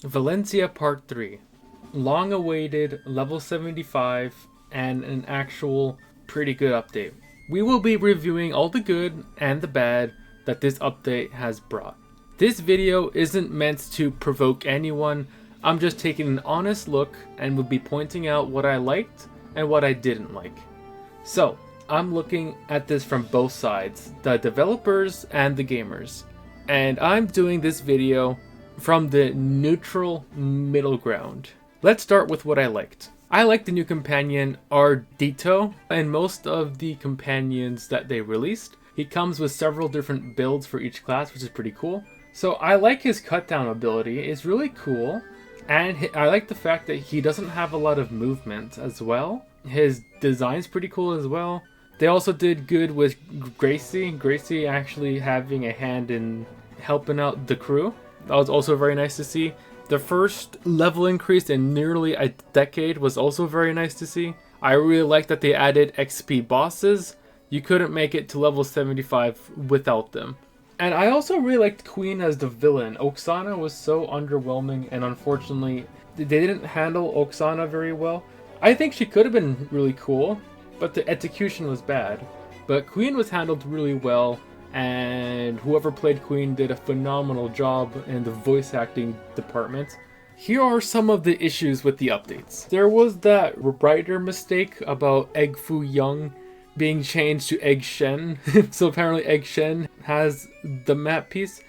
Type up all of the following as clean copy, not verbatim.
Valencia Part 3. Long awaited, level 75, and an actual pretty good update. We will be reviewing all the good and the bad that this update has brought. This video isn't meant to provoke anyone, I'm just taking an honest look and will be pointing out what I liked and what I didn't like. So, I'm looking at this from both sides, the developers and the gamers. And I'm doing this video from the neutral middle ground. Let's start with what I liked. I liked the new companion Ardito, and most of the companions that they released. He comes with several different builds for each class, which is pretty cool. So I like his cut down ability, it's really cool. And I like the fact that he doesn't have a lot of movement as well. His design's pretty cool as well. They also did good with Gracie actually having a hand in helping out the crew. That was also very nice to see. The first level increase in nearly a decade was also very nice to see. I really like that they added XP bosses. You couldn't make it to level 75 without them. And I also really liked Queen as the villain. Oksana was so underwhelming, and unfortunately they didn't handle Oksana very well. I think she could have been really cool, but the execution was bad. But Queen was handled really well, and whoever played Queen did a phenomenal job in the voice acting department. Here are some of the issues with the updates. There was that writer mistake about Egg Foo Young being changed to Egg Shen. So apparently Egg Shen has the map piece,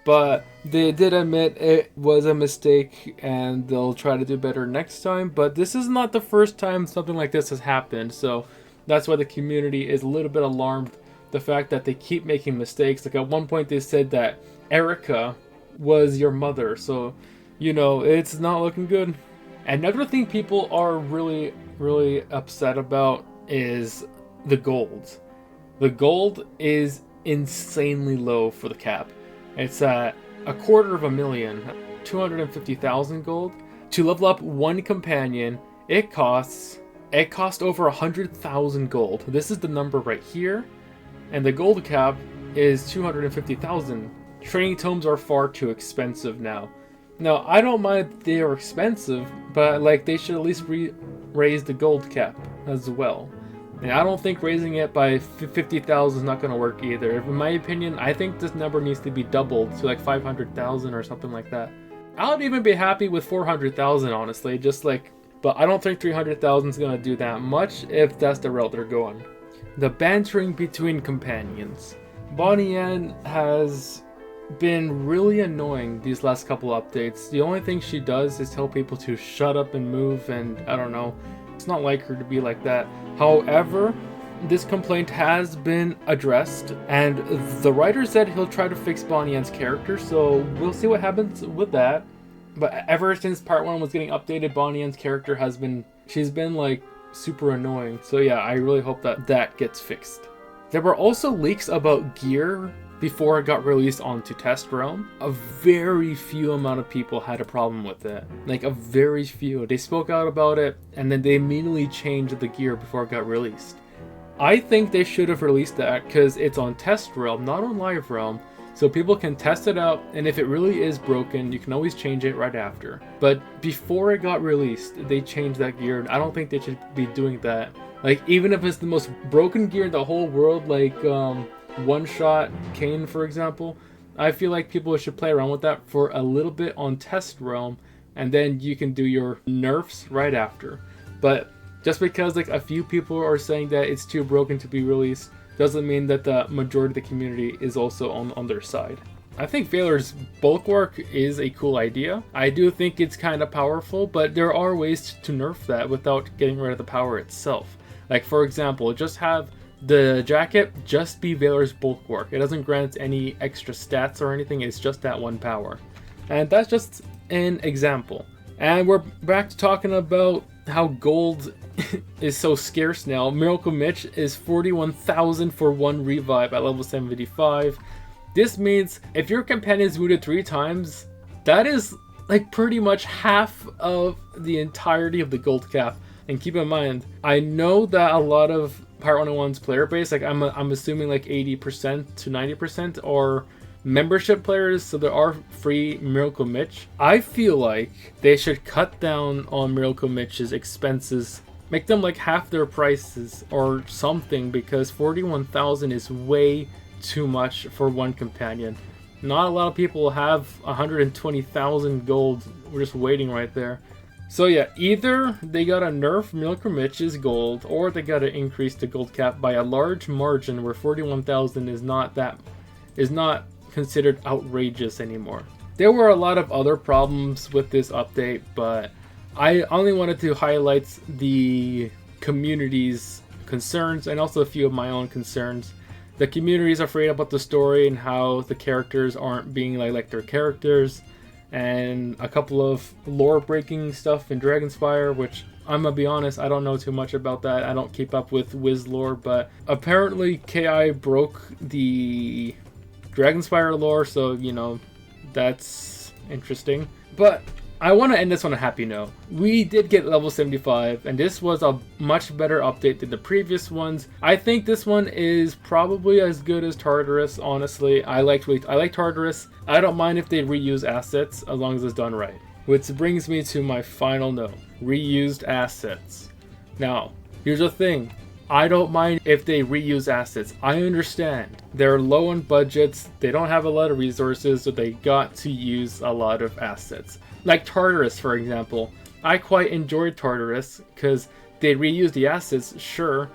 but they did admit it was a mistake and they'll try to do better next time. But this is not the first time something like this has happened, so that's why the community is a little bit alarmed. The fact that they keep making mistakes. Like at one point they said that Erica was your mother, so you know it's not looking good. Another thing people are really upset about is the gold. The gold is insanely low for the cap. It's at 250,000, 250,000 gold. To level up one companion, it costs over 100,000 gold. This is the number right here. And the gold cap is 250,000. Training tomes are far too expensive now. Now, I don't mind they are expensive, but like they should at least raise the gold cap as well. And I don't think raising it by 50,000 is not going to work either. In my opinion, I think this number needs to be doubled to like 500,000 or something like that. I would even be happy with 400,000, honestly, but I don't think 300,000 is going to do that much if that's the route they're going. The bantering between companions. Bonnie Ann has been really annoying these last couple updates. The only thing she does is tell people to shut up and move, and I don't know. It's not like her to be like that. However, this complaint has been addressed, and the writer said he'll try to fix Bonnie Ann's character, so we'll see what happens with that. But ever since part 1 was getting updated, Bonnie Ann's character she's been like super annoying. So yeah, I really hope that gets fixed. There were also leaks about gear before it got released onto Test Realm. A very few amount of people had a problem with it. Like a very few. They spoke out about it and then they immediately changed the gear before it got released. I think they should have released that because it's on Test Realm, not on Live Realm. So people can test it out, and if it really is broken, you can always change it right after. But before it got released, they changed that gear, and I don't think they should be doing that. Like, even if it's the most broken gear in the whole world, like one-shot Kane, for example, I feel like people should play around with that for a little bit on Test Realm, and then you can do your nerfs right after. But just because like a few people are saying that it's too broken to be released, doesn't mean that the majority of the community is also on their side. I think Veiler's bulwark is a cool idea. I do think it's kind of powerful, but there are ways to nerf that without getting rid of the power itself. Like for example, just have the jacket just be Veiler's bulwark. It doesn't grant any extra stats or anything, it's just that one power. And that's just an example. And we're back to talking about how gold is so scarce now. Miracle Mitch is 41,000 for one revive at level 75. This means if your companion is wounded 3 times, that is like pretty much half of the entirety of the gold cap. And keep in mind, I know that a lot of Pirate101's player base, like I'm assuming like 80% to 90% are membership players, so there are free Miracle Mitch. I feel like they should cut down on Miracle Mitch's expenses, make them like half their prices or something, because 41,000 is way too much for one companion. Not a lot of people have 120,000 gold. We're just waiting right there. So yeah, either they gotta nerf Miracle Mitch's gold, or they gotta increase the gold cap by a large margin where 41,000 is not considered outrageous anymore. There were a lot of other problems with this update, but I only wanted to highlight the community's concerns and also a few of my own concerns. The community is afraid about the story and how the characters aren't being like their characters, and a couple of lore breaking stuff in Dragonspire, which I'm gonna be honest, I don't know too much about that. I don't keep up with Wiz lore, but apparently KI broke the Dragonspire lore, so you know, that's interesting. But I want to end this on a happy note. We did get level 75, and this was a much better update than the previous ones. I think this one is probably as good as Tartarus, honestly. I like Tartarus. I don't mind if they reuse assets, as long as it's done right. Which brings me to my final note. Reused assets. Now, here's the thing. I don't mind if they reuse assets. I understand. They're low on budgets, they don't have a lot of resources, so they got to use a lot of assets. Like Tartarus, for example. I quite enjoyed Tartarus because they reused the assets, sure,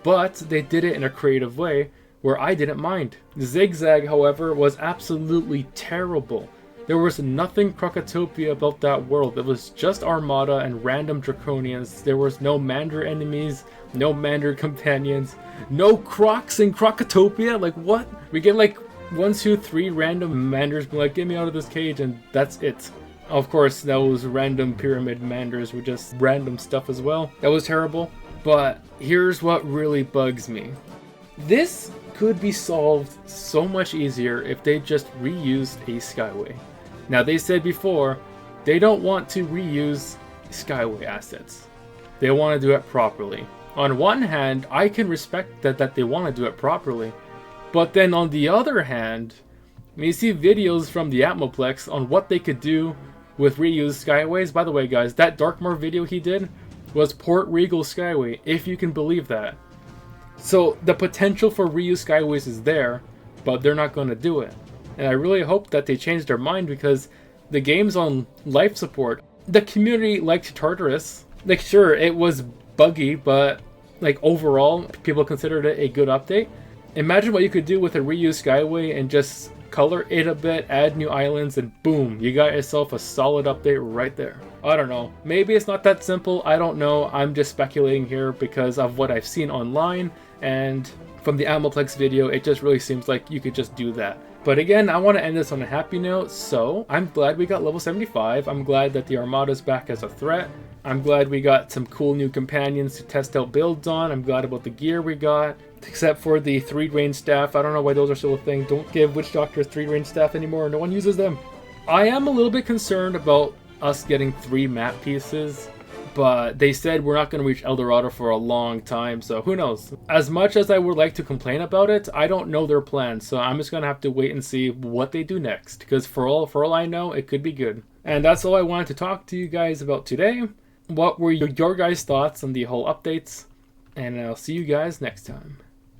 but they did it in a creative way where I didn't mind. Zigzag, however, was absolutely terrible. There was nothing Krokotopia about that world. It was just Armada and random Draconians. There was no Mander enemies, no Mander companions, no Crocs in Krokotopia. Like, what? We get like 1, 2, 3 random Manders being like, get me out of this cage, and that's it. Of course, those random pyramid Manders were just random stuff as well. That was terrible. But here's what really bugs me. This could be solved so much easier if they just reused a Skyway. Now, they said before, they don't want to reuse Skyway assets. They want to do it properly. On one hand, I can respect that they want to do it properly. But then on the other hand, when you see videos from the Atmoplex on what they could do with reused Skyways. By the way, guys, that Darkmoor video he did was Port Regal Skyway, if you can believe that. So the potential for reused Skyways is there, but they're not going to do it. And I really hope that they change their mind, because the game's on life support. The community liked Tartarus. Like, sure, it was buggy, but like overall, people considered it a good update. Imagine what you could do with a reused Skyway and just color it a bit, add new islands, and boom, you got yourself a solid update right there. I don't know. Maybe it's not that simple. I don't know. I'm just speculating here because of what I've seen online, and from the Atmoplex video, it just really seems like you could just do that. But again, I want to end this on a happy note, so I'm glad we got level 75. I'm glad that the Armada's back as a threat. I'm glad we got some cool new companions to test out builds on. I'm glad about the gear we got. Except for the 3-range staff. I don't know why those are still a thing. Don't give Witch Doctors 3-range staff anymore. No one uses them. I am a little bit concerned about us getting 3 map pieces, but they said we're not going to reach El Dorado for a long time, so who knows. As much as I would like to complain about it, I don't know their plans, so I'm just going to have to wait and see what they do next, because for all I know, it could be good. And that's all I wanted to talk to you guys about today. What were your guys' thoughts on the whole updates? And I'll see you guys next time.